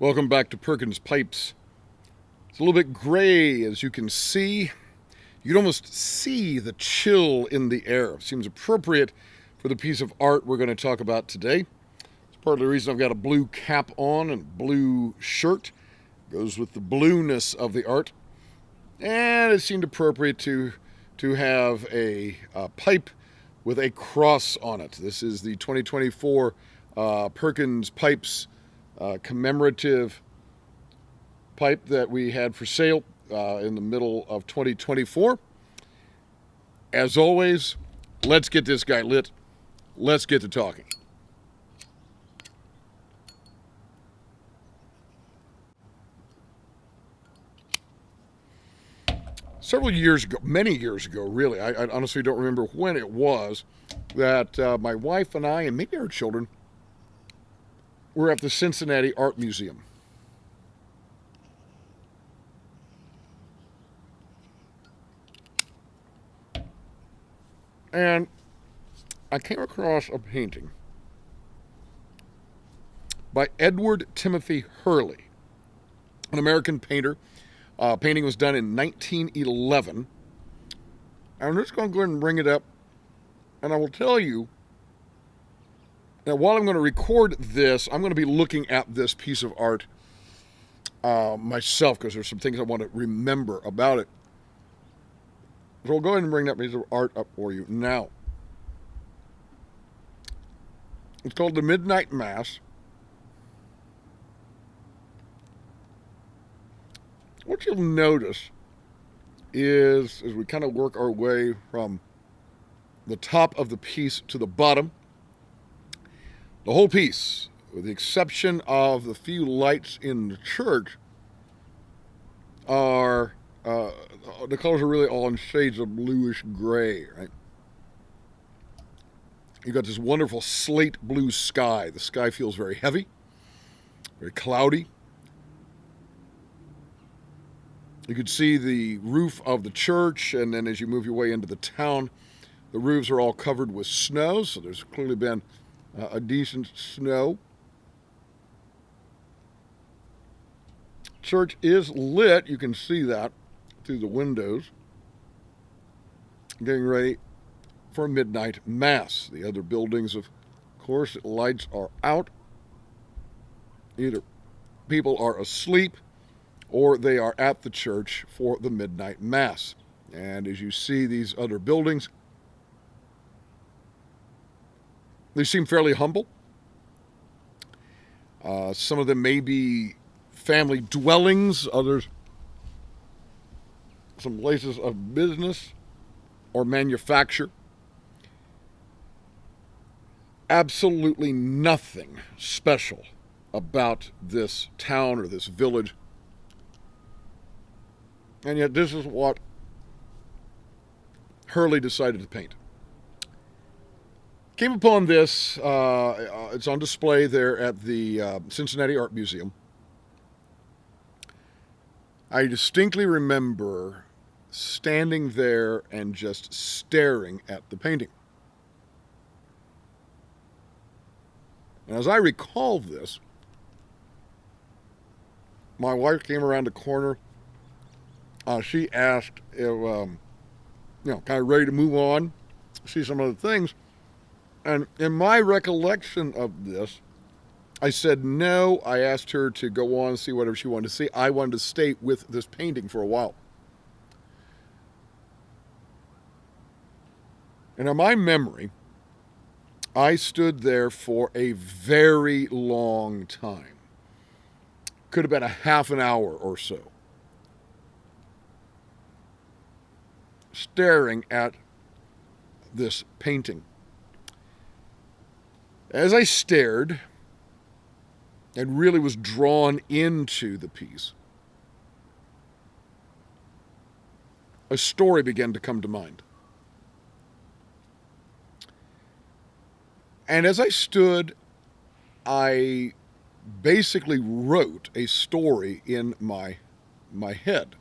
Welcome back to Perkins Pipes. It's a little bit gray, as you can see. You can almost see the chill in the air. It seems appropriate for the piece of art we're going to talk about today. It's part of the reason I've got a blue cap on and blue shirt. Goes with the blueness of the art. And it seemed appropriate to have a pipe with a cross on it. This is the 2024 Perkins Pipes commemorative pipe that we had for sale in the middle of 2024. As always, let's get this guy lit. Let's get to talking. Several years ago, many years ago, really, I honestly don't remember when it was, that my wife and I, and maybe our children, were at the Cincinnati Art Museum. And I came across a painting by Edward Timothy Hurley, an American painter. Painting was done in 1911. I'm just going to go ahead and bring it up, and I will tell you that while I'm going to record this, I'm going to be looking at this piece of art myself, because there's some things I want to remember about it. So I'll go ahead and bring that piece of art up for you now. It's called The Midnight Mass. What you'll notice is, as we kind of work our way from the top of the piece to the bottom, the whole piece, with the exception of the few lights in the church, are the colors are really all in shades of bluish gray, right? You've got this wonderful slate blue sky. The sky feels very heavy, very cloudy. You could see the roof of the church, and then as you move your way into the town, the roofs are all covered with snow, so there's clearly been a decent snow. Church is lit, you can see that through the windows. Getting ready for midnight mass. The other buildings, of course, lights are out. Either people are asleep or they are at the church for the midnight mass. And as you see these other buildings, they seem fairly humble. Some of them may be family dwellings, others some places of business or manufacture. Absolutely nothing special about this town or this village. And yet this is what Hurley decided to paint. Came upon this, it's on display there at the Cincinnati Art Museum. I distinctly remember standing there and just staring at the painting. And as I recall this, my wife came around the corner. She asked if, kind of ready to move on, see some other things. And in my recollection of this, I said no. I asked her to go on and see whatever she wanted to see. I wanted to stay with this painting for a while. And in my memory, I stood there for a very long time. Could have been a half an hour or so, staring at this painting. As I stared and really was drawn into the piece, a story began to come to mind. And as I stood, I basically wrote a story in my head.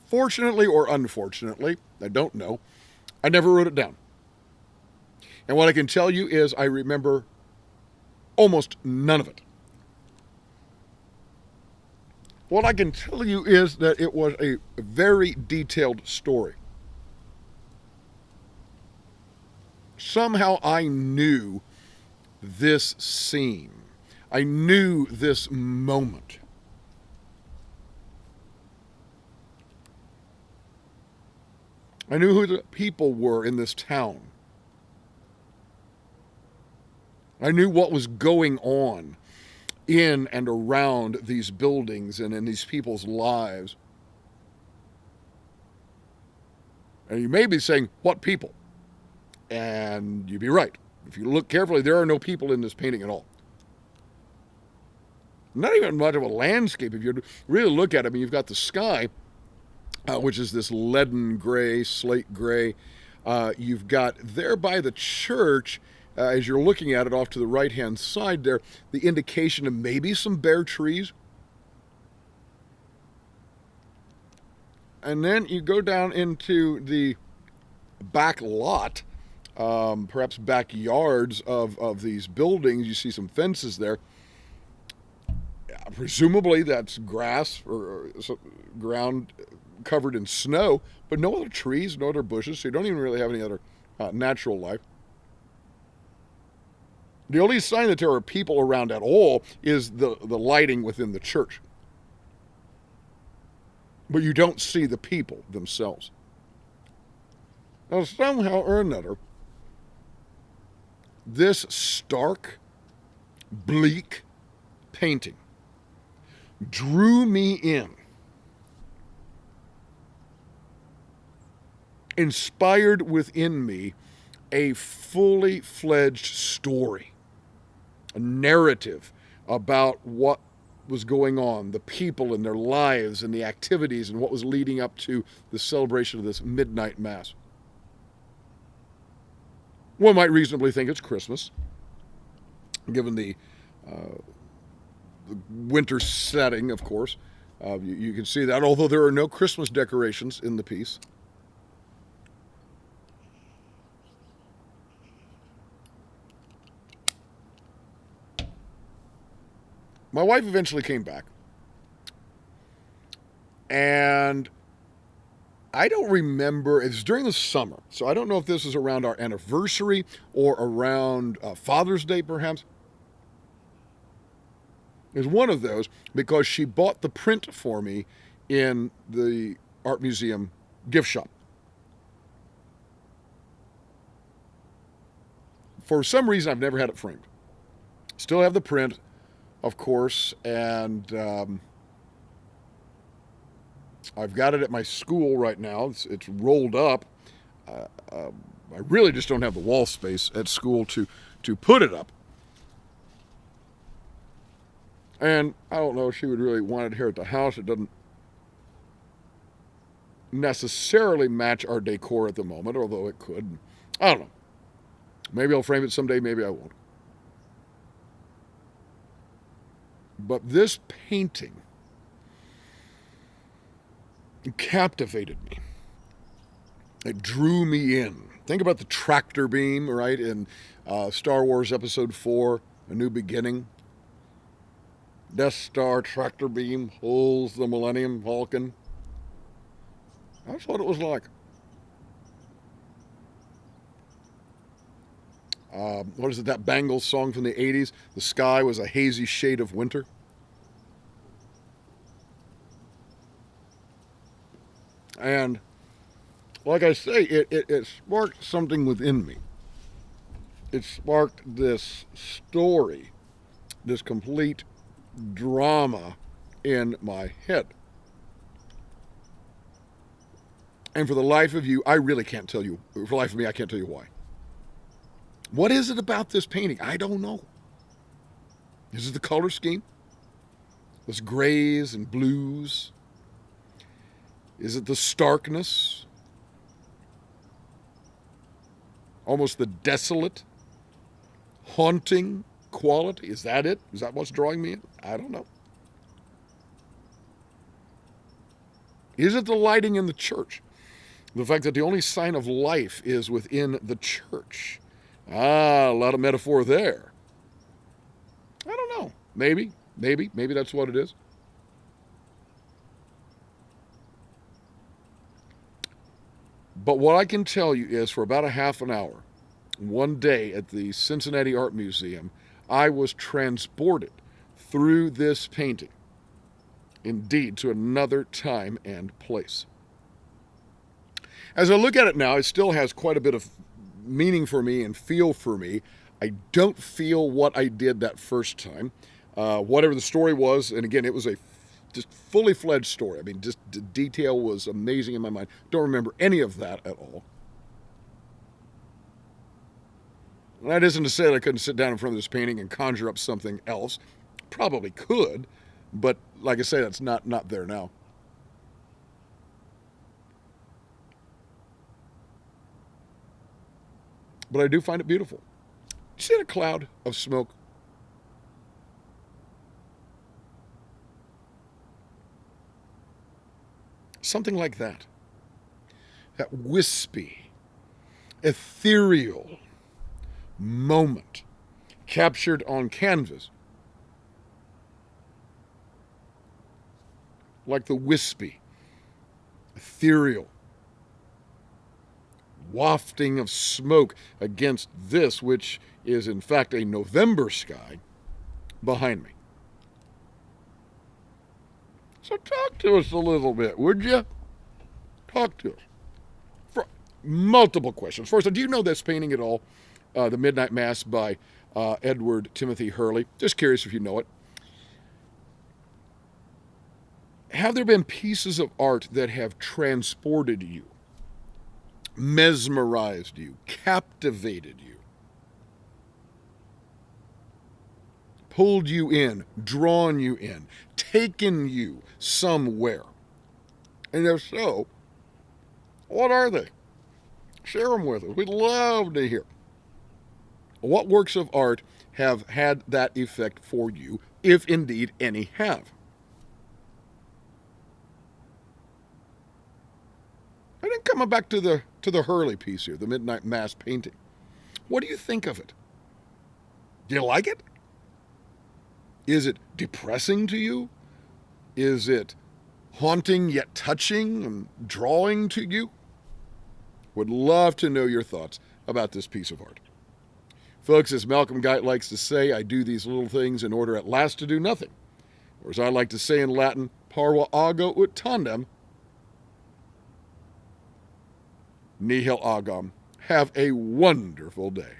Fortunately or unfortunately, I don't know, I never wrote it down. And what I can tell you is I remember Almost none of it. What I can tell you is that it was a very detailed story. Somehow I knew this scene. I knew this moment. I knew who the people were in this town. I knew what was going on in and around these buildings and in these people's lives. And you may be saying, what people? And you'd be right. If you look carefully, there are no people in this painting at all. Not even much of a landscape. If you really look at it, I mean, you've got the sky, which is this leaden gray, slate gray. You've got there by the church, as you're looking at it off to the right-hand side there, the indication of maybe some bare trees. And then you go down into the back lot, perhaps backyards of these buildings. You see some fences there. Presumably that's grass or ground covered in snow, but no other trees, no other bushes, so you don't even really have any other natural life. The only sign that there are people around at all is the lighting within the church. But you don't see the people themselves. Now, somehow or another, this stark, bleak painting drew me in, inspired within me a fully fledged story, a narrative about what was going on, the people and their lives and the activities and what was leading up to the celebration of this midnight mass. One might reasonably think it's Christmas, given the winter setting, of course. You can see that, although there are no Christmas decorations in the piece. My wife eventually came back, and I don't remember, it's during the summer, so I don't know if this is around our anniversary or around Father's Day, perhaps. It was one of those, because she bought the print for me in the art museum gift shop. For some reason, I've never had it framed. Still have the print, of course, and I've got it at my school right now. It's rolled up. I really just don't have the wall space at school to put it up. And I don't know if she would really want it here at the house. It doesn't necessarily match our decor at the moment, although it could. I don't know. Maybe I'll frame it someday, maybe I won't. But this painting captivated me. It drew me in. Think about the tractor beam, right, in Star Wars Episode 4, A New Beginning. Death Star tractor beam holds the Millennium Falcon. That's what it was like. What is it, that Bangles song from the 80s? The sky was a hazy shade of winter. And like I say, it sparked something within me. It sparked this story, this complete drama in my head. And for the life of you, I really can't tell you, for the life of me, I can't tell you why. What is it about this painting? I don't know. Is it the color scheme? Those grays and blues? Is it the starkness? Almost the desolate, haunting quality? Is that it? Is that what's drawing me in? I don't know. Is it the lighting in the church? The fact that the only sign of life is within the church? Ah, a lot of metaphor there. I don't know. Maybe that's what it is. But what I can tell you is for about a half an hour, one day at the Cincinnati Art Museum, I was transported through this painting, indeed, to another time and place. As I look at it now, it still has quite a bit of meaning for me and feel for me. I don't feel what I did that first time. Whatever the story was, and again, it was a just fully fledged story. I mean, just the detail was amazing in my mind. Don't remember any of that at all. And that isn't to say that I couldn't sit down in front of this painting and conjure up something else. Probably could, but like I say, that's not there now. But I do find it beautiful. You see a cloud of smoke? Something like that. That wispy, ethereal moment captured on canvas. Like the wispy, ethereal wafting of smoke against this, which is in fact a November sky behind me. So talk to us a little bit, would you? Talk to us. For multiple questions. First, do you know this painting at all? The Midnight Mass by Edward Timothy Hurley. Just curious if you know it. Have there been pieces of art that have transported you, mesmerized you, captivated you, pulled you in, drawn you in, taken you somewhere? And if so, what are they? Share them with us. We'd love to hear. What works of art have had that effect for you, if indeed any have? And then coming back to the Hurley piece here, the Midnight Mass painting. What do you think of it? Do you like it? Is it depressing to you? Is it haunting yet touching and drawing to you? Would love to know your thoughts about this piece of art. Folks, as Malcolm Guite likes to say, I do these little things in order at last to do nothing. Or as I like to say in Latin, Parva ago ut tandem, nihil agam. Have a wonderful day.